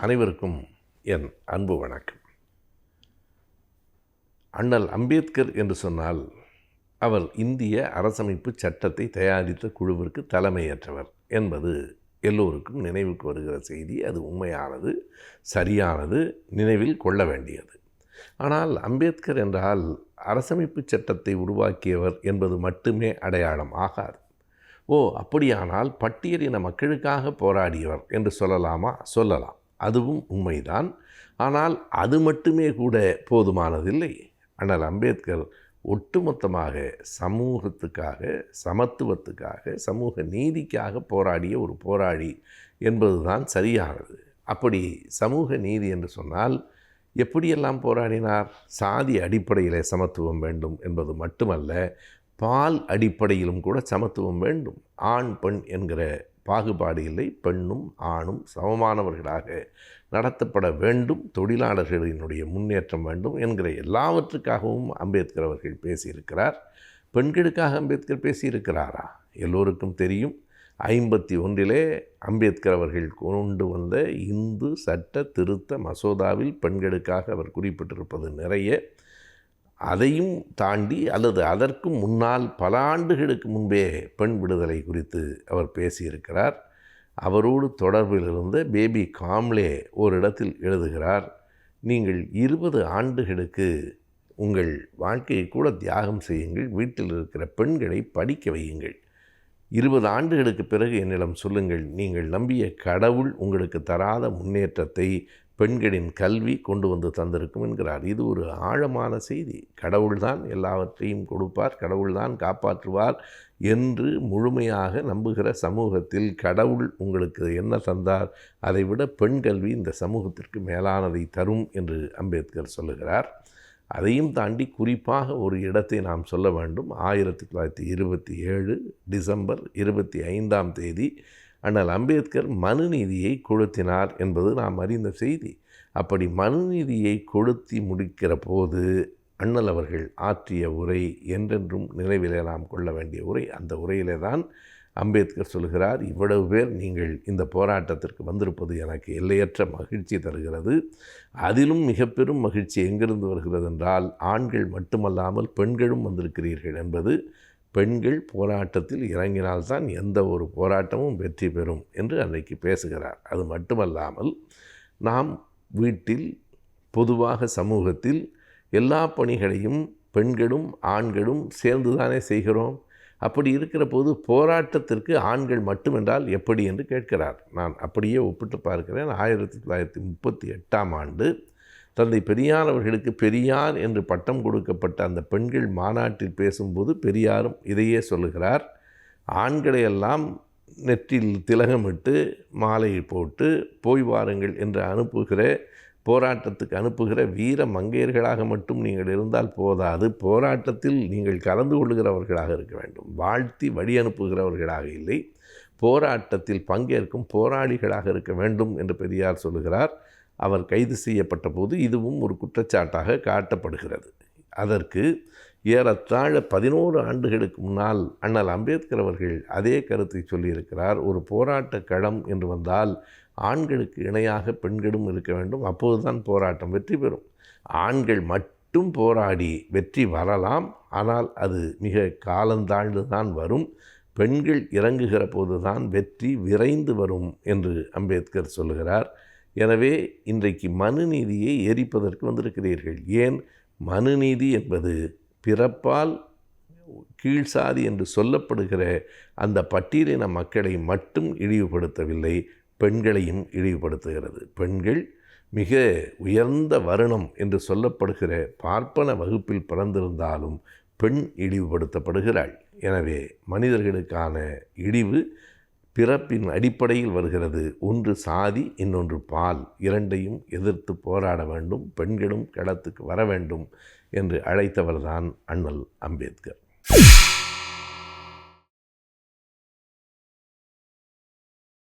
அனைவருக்கும் என் அன்பு வணக்கம். அண்ணல் அம்பேத்கர் என்று சொன்னால் அவர் இந்திய அரசமைப்பு சட்டத்தை தயாரித்த குழுவிற்கு தலைமையேற்றவர் என்பது எல்லோருக்கும் நினைவுக்கு வருகிற செய்தி. அது உண்மையானது, சரியானது, நினைவில் கொள்ள வேண்டியது. ஆனால் அம்பேத்கர் என்றால் அரசமைப்பு சட்டத்தை உருவாக்கியவர் என்பது மட்டுமே அடையாளம் ஆகாது. அப்படியானால் பட்டியலின மக்களுக்காக போராடியவர் என்று சொல்லலாமா? சொல்லலாம், அதுவும் உண்மைதான். ஆனால் அது மட்டுமே கூட போதுமானதில்லை. அண்ணல் அம்பேத்கர் ஒட்டுமொத்தமாக சமூகத்துக்காக, சமத்துவத்துக்காக, சமூக நீதிக்காக போராடிய ஒரு போராளி என்பதுதான் சரியானது. அப்படி சமூக நீதி என்று சொன்னால் எப்படியெல்லாம் போராடினார்? சாதி அடிப்படையில் சமத்துவம் வேண்டும் என்பது மட்டுமல்ல, பால் அடிப்படையிலும் கூட சமத்துவம் வேண்டும். ஆண் பெண் என்கிற பாகுபாடு இல்லை. பெண்ணும் ஆணும் சமமானவர்களாக நடத்தப்பட வேண்டும். தொழிலாளர்களினுடைய முன்னேற்றம் வேண்டும் என்கிற எல்லாவற்றுக்காகவும் அம்பேத்கர் அவர்கள் பேசியிருக்கிறார். பெண்களுக்காக அம்பேத்கர் பேசியிருக்கிறாரா? எல்லோருக்கும் தெரியும். 51 அம்பேத்கர் அவர்கள் கொண்டு வந்த இந்து சட்ட திருத்த மசோதாவில் பெண்களுக்காக அவர் குறிப்பிட்டிருப்பது நிறைய. அதையும் தாண்டி அல்லது அதற்கு முன்னால் பல ஆண்டுகளுக்கு முன்பே பெண் விடுதலை குறித்து அவர் பேசியிருக்கிறார். அவரோடு தொடர்பில் இருந்த பேபி காம்லே ஒரு இடத்தில் எழுதுகிறார், நீங்கள் 20 ஆண்டுகளுக்கு உங்கள் வாழ்க்கையை கூட தியாகம் செய்யுங்கள், வீட்டில் இருக்கிற பெண்களை படிக்க வையுங்கள். 20 ஆண்டுகளுக்கு பிறகு என்னிடம் சொல்லுங்கள், நீங்கள் நம்பிய கடவுள் உங்களுக்கு தராத முன்னேற்றத்தை பெண்களின் கல்வி கொண்டு வந்து தந்திருக்கும் என்கிறார். இது ஒரு ஆழமான செய்தி. கடவுள்தான் எல்லாவற்றையும் கொடுப்பார், கடவுள்தான் காப்பாற்றுவார் என்று முழுமையாக நம்புகிற சமூகத்தில் கடவுள் உங்களுக்கு என்ன தந்தார்? அதைவிட பெண் கல்வி இந்த சமூகத்திற்கு மேலானதை தரும் என்று அம்பேத்கர் சொல்லுகிறார். அதையும் தாண்டி குறிப்பாக ஒரு இடத்தை நாம் சொல்ல வேண்டும். 1927 டிசம்பர் 25 அண்ணல் அம்பேத்கர் மனுநீதியை கொளுத்தினார் என்பது நாம் அறிந்த செய்தி. அப்படி மனுநீதியை கொளுத்தி முடிக்கிற போது அண்ணல் அவர்கள் ஆற்றிய உரை என்றென்றும் நினைவிலே நாம் கொள்ள வேண்டிய உரை. அந்த உரையிலே தான் அம்பேத்கர் சொல்கிறார், இவ்வளவு பேர் நீங்கள் இந்த போராட்டத்திற்கு வந்திருப்பது எனக்கு எல்லையற்ற மகிழ்ச்சி தருகிறது. அதிலும் மிக பெரும் மகிழ்ச்சி எங்கிருந்து வருகிறது என்றால், ஆண்கள் மட்டுமல்லாமல் பெண்களும் வந்திருக்கிறீர்கள் என்பது. பெண்கள் போராட்டத்தில் இறங்கினால்தான் எந்த ஒரு போராட்டமும் வெற்றி பெறும் என்று அன்றைக்கு பேசுகிறார். அது மட்டுமல்லாமல் நாம் வீட்டில், பொதுவாக சமூகத்தில் எல்லா பணிகளையும் பெண்களும் ஆண்களும் சேர்ந்து தானே செய்கிறோம். அப்படி இருக்கிற போது போராட்டத்திற்கு ஆண்கள் மட்டுமென்றால் எப்படி என்று கேட்கிறார். நான் அப்படியே ஒப்பிட்டு பார்க்கிறேன். 1938 தந்தை பெரியார் அவர்களுக்கு பெரியார் என்று பட்டம் கொடுக்கப்பட்ட அந்த பெண்கள் மாநாட்டில் பேசும்போது பெரியாரும் இதையே சொல்லுகிறார். ஆண்களையெல்லாம் நெற்றில் திலகமிட்டு மாலை போட்டு போய் வாருங்கள் என்று அனுப்புகிற, போராட்டத்துக்கு அனுப்புகிற வீர மங்கையர்களாக மட்டும் நீங்கள் இருந்தால் போதாது, போராட்டத்தில் நீங்கள் கலந்து கொள்ளுகிறவர்களாக இருக்க வேண்டும். வாழ்த்தி வழி அனுப்புகிறவர்களாக இல்லை, போராட்டத்தில் பங்கேற்கும் போராளிகளாக இருக்க வேண்டும் என்று பெரியார் சொல்லுகிறார். அவர் கைது செய்யப்பட்ட போது இதுவும் ஒரு குற்றச்சாட்டாக காட்டப்படுகிறது. அதற்கு ஏறத்தாழ 11 ஆண்டுகளுக்கு முன்னால் அண்ணல் அம்பேத்கர் அவர்கள் அதே கருத்தை சொல்லியிருக்கிறார். ஒரு போராட்ட களம் என்று வந்தால் ஆண்களுக்கு இணையாக பெண்களும் இருக்க வேண்டும், அப்போதுதான் போராட்டம் வெற்றி பெறும். ஆண்கள் மட்டும் போராடி வெற்றி வரலாம், ஆனால் அது மிக காலந்தாழ்ந்து தான் வரும். பெண்கள் இறங்குகிற போதுதான் வெற்றி விரைந்து வரும் என்று அம்பேத்கர் சொல்லுகிறார். எனவே இன்றைக்கு மனுநீதியை எரிப்பதற்கு வந்திருக்கிறீர்கள். ஏன்? மனுநீதி என்பது பிறப்பால் கீழ்சாதி என்று சொல்லப்படுகிற அந்த பட்டியலின மக்களை மட்டும் இழிவுபடுத்தவில்லை, பெண்களையும் இழிவுபடுத்துகிறது. பெண்கள் மிக உயர்ந்த வருணம் என்று சொல்லப்படுகிற பார்ப்பன வகுப்பில் பிறந்திருந்தாலும் பெண் இழிவுபடுத்தப்படுகிறாள். எனவே மனிதர்களுக்கான இழிவு பிறப்பின் அடிப்படையில் வருகிறது. ஒன்று சாதி, இன்னொன்று பால். இரண்டையும் எதிர்த்து போராட வேண்டும், பெண்களும் களத்துக்கு வர வேண்டும் என்று அழைத்தவர்தான் அண்ணல் அம்பேத்கர்.